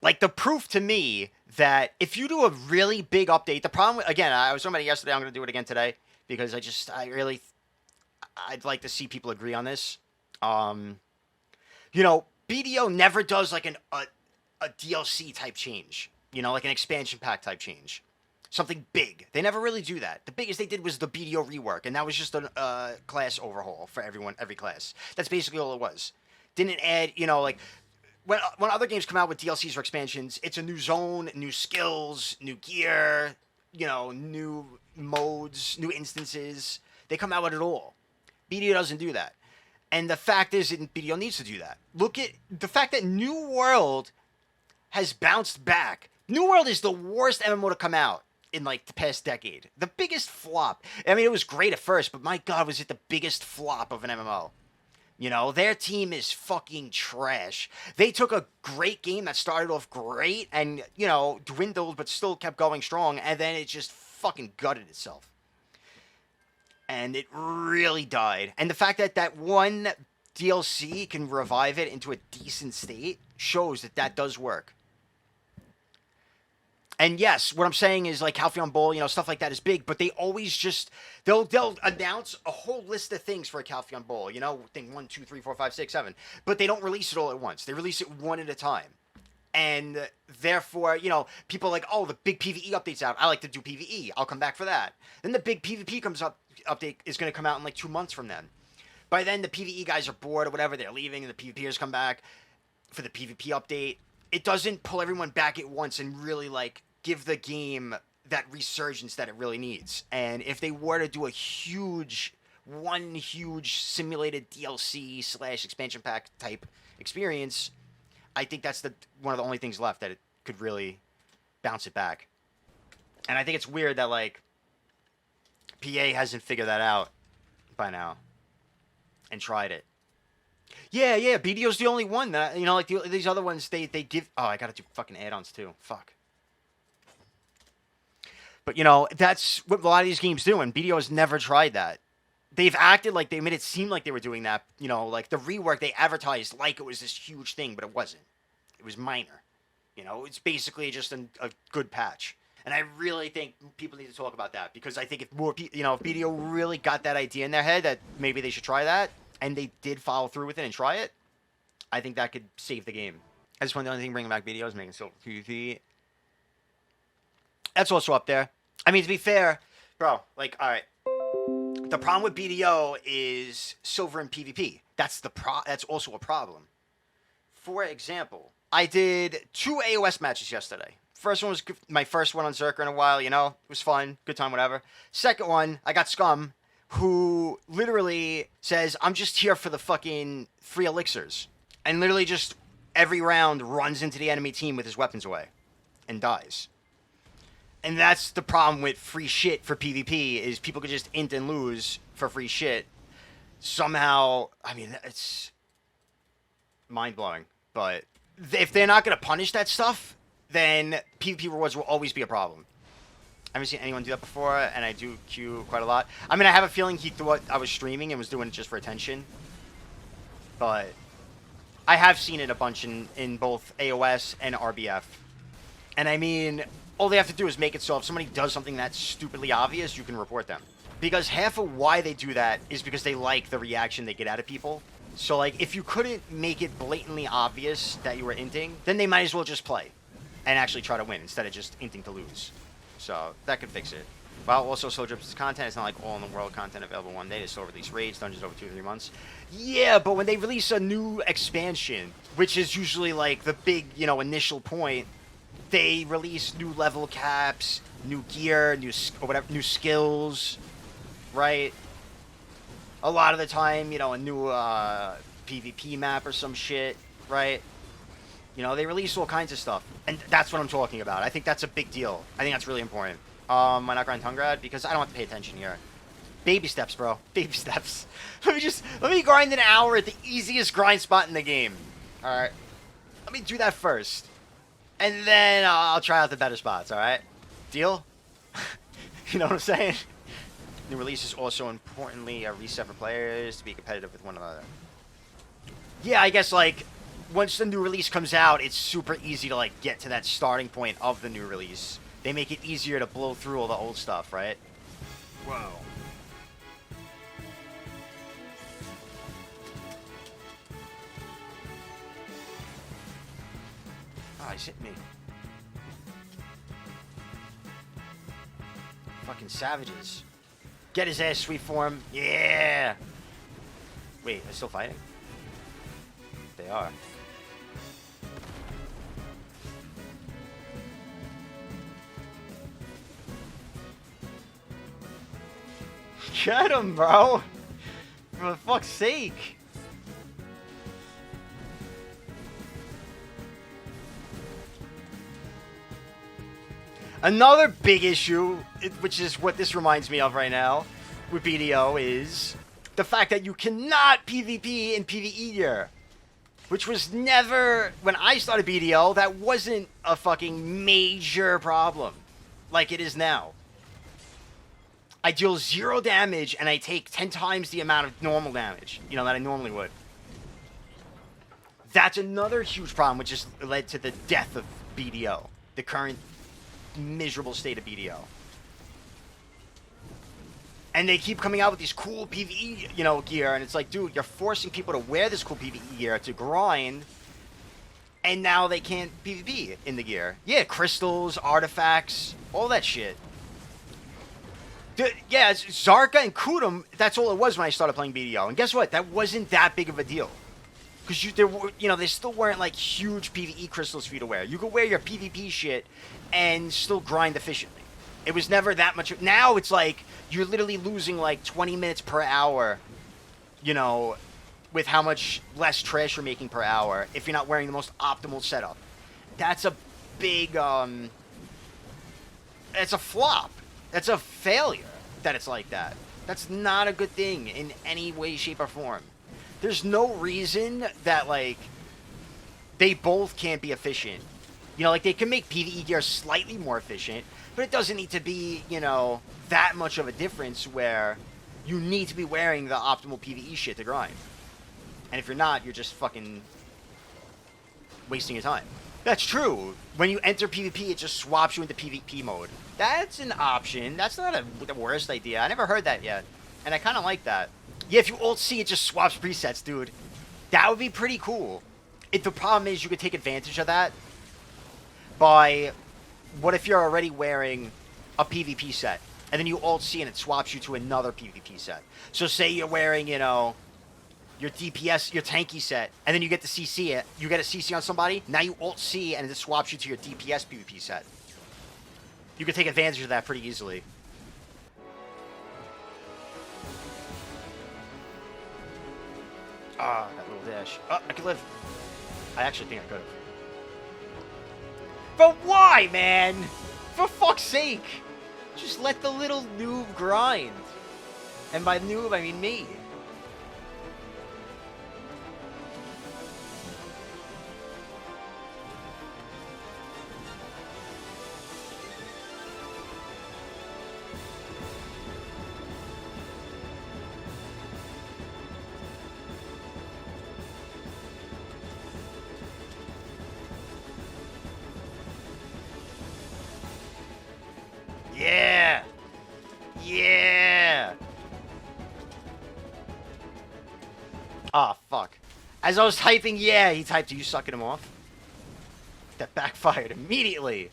Like, the proof to me that if you do a really big update, the problem, again, I was talking about it yesterday, I'm going to do it again today, because I'd like to see people agree on this. BDO never does, like, a DLC type change, like an expansion pack type change. Something big. They never really do that. The biggest they did was the BDO rework, and that was just a class overhaul for every class. That's basically all it was. Didn't add, like, when other games come out with DLCs or expansions, it's a new zone, new skills, new gear, new modes, new instances. They come out with it all. BDO doesn't do that. And the fact is, BDO needs to do that. Look at the fact that New World has bounced back. New World is the worst MMO to come out in, like, the past decade. The biggest flop. I mean, it was great at first, but my God, was it the biggest flop of an MMO. Their team is fucking trash. They took a great game that started off great and, dwindled but still kept going strong, and then it just fucking gutted itself. And it really died. And the fact that that one DLC can revive it into a decent state shows that that does work. And yes, what I'm saying is, like, Halcyon Bowl, stuff like that is big, but they always just, they'll announce a whole list of things for a Halcyon Bowl, thing 1, 2, 3, 4, 5, 6, 7, but they don't release it all at once. They release it one at a time. And therefore, people are like, oh, the big PvE update's out. I like to do PvE. I'll come back for that. Then the big PvP update is going to come out in like 2 months from then. By then, the PvE guys are bored or whatever. They're leaving, and the PvPers come back for the PvP update. It doesn't pull everyone back at once and really, like, give the game that resurgence that it really needs. And if they were to do one huge simulated DLC / expansion pack type experience, I think that's one of the only things left that it could really bounce it back. And I think it's weird that, like, PA hasn't figured that out by now and tried it. Yeah, BDO's the only one that, like, these other ones, they give... Oh, I gotta do fucking add-ons, too. Fuck. But, that's what a lot of these games do, and BDO has never tried that. They've acted like they made it seem like they were doing that. Like, the rework, they advertised like it was this huge thing, but it wasn't. It was minor. It's basically just a good patch. And I really think people need to talk about that, because I think if more people, if BDO really got that idea in their head that maybe they should try that, and they did follow through with it and try it, I think that could save the game. I just want the only thing bringing back BDO is making Silver PvP. That's also up there. I mean, to be fair, bro, like, all right. The problem with BDO is silver and PvP. That's also a problem. For example, I did 2 AOS matches yesterday. First one was my first one on Zerker in a while, it was fun, good time, whatever. Second one, I got Scum, who literally says, I'm just here for the fucking free elixirs. And literally just every round runs into the enemy team with his weapons away and dies. And that's the problem with free shit for PvP, is people could just int and lose for free shit. Somehow, I mean, it's mind-blowing. But if they're not going to punish that stuff, then PvP rewards will always be a problem. I haven't seen anyone do that before, and I do queue quite a lot. I mean, I have a feeling he thought I was streaming and was doing it just for attention. But I have seen it a bunch in both AOS and RBF. And I mean... all they have to do is make it so if somebody does something that's stupidly obvious, you can report them. Because half of why they do that is because they like the reaction they get out of people. So, like, if you couldn't make it blatantly obvious that you were inting, then they might as well just play and actually try to win instead of just inting to lose. So, that could fix it. While also slow drips content, it's not like all in the world content available one day. They still release raids, dungeons over 2 to 3 months. Yeah, but when they release a new expansion, which is usually, like, the big, initial point, they release new level caps, new gear, new skills, right? A lot of the time, a new PvP map or some shit, right? They release all kinds of stuff, and that's what I'm talking about. I think that's a big deal. I think that's really important. Why not grind Hungrad? Because I don't have to pay attention here. Baby steps, bro. Baby steps. Let me grind an hour at the easiest grind spot in the game. All right. Let me do that first. And then I'll try out the better spots, alright? Deal? You know what I'm saying? New releases also importantly a reset for players to be competitive with one another. Yeah, I guess, like, once the new release comes out, it's super easy to like get to that starting point of the new release. They make it easier to blow through all the old stuff, right? Whoa. Oh, he's hitting me. Fucking savages. Get his ass, sweet form. Yeah. Wait, they're still fighting? They are. Get him, bro. For fuck's sake. Another big issue, which is what this reminds me of right now, with BDO, is the fact that you cannot PvP in PvE gear. Which was never, when I started BDO, that wasn't a fucking major problem. Like it is now. I deal 0 damage and I take 10 times the amount of normal damage, that I normally would. That's another huge problem, which has led to the death of BDO. The current miserable state of BDO. And they keep coming out with these cool PvE, gear, and it's like, dude, you're forcing people to wear this cool PvE gear to grind, and now they can't PvP in the gear. Yeah, crystals, artifacts, all that shit. Dude, yeah, Zarka and Kudum, that's all it was when I started playing BDO. And guess what? That wasn't that big of a deal. Because there still weren't like huge PvE crystals for you to wear. You could wear your PvP shit and still grind efficiently. It was never that much. Now it's like you're literally losing like 20 minutes per hour, with how much less trash you're making per hour if you're not wearing the most optimal setup. That's a big, it's a flop. That's a failure that it's like that. That's not a good thing in any way, shape, or form. There's no reason that, like, they both can't be efficient. Like, they can make PvE gear slightly more efficient, but it doesn't need to be, that much of a difference where you need to be wearing the optimal PvE shit to grind. And if you're not, you're just fucking wasting your time. That's true. When you enter PvP, it just swaps you into PvP mode. That's an option. That's not the worst idea. I never heard that yet. And I kind of like that. Yeah, if you Alt-C, it just swaps presets, dude. That would be pretty cool. The problem is you could take advantage of that by... What if you're already wearing a PvP set, and then you Alt-C and it swaps you to another PvP set? So say you're wearing, your DPS, your tanky set, and then you get to CC it. You get a CC on somebody, now you Alt-C and it swaps you to your DPS PvP set. You can take advantage of that pretty easily. Ah, that little dash. Oh, I could live. I actually think I could have. But why, man? For fuck's sake. Just let the little noob grind. And by noob, I mean me. Yeah! Yeah! Ah, fuck. As I was typing, yeah, he typed, "Are you sucking him off?" That backfired immediately.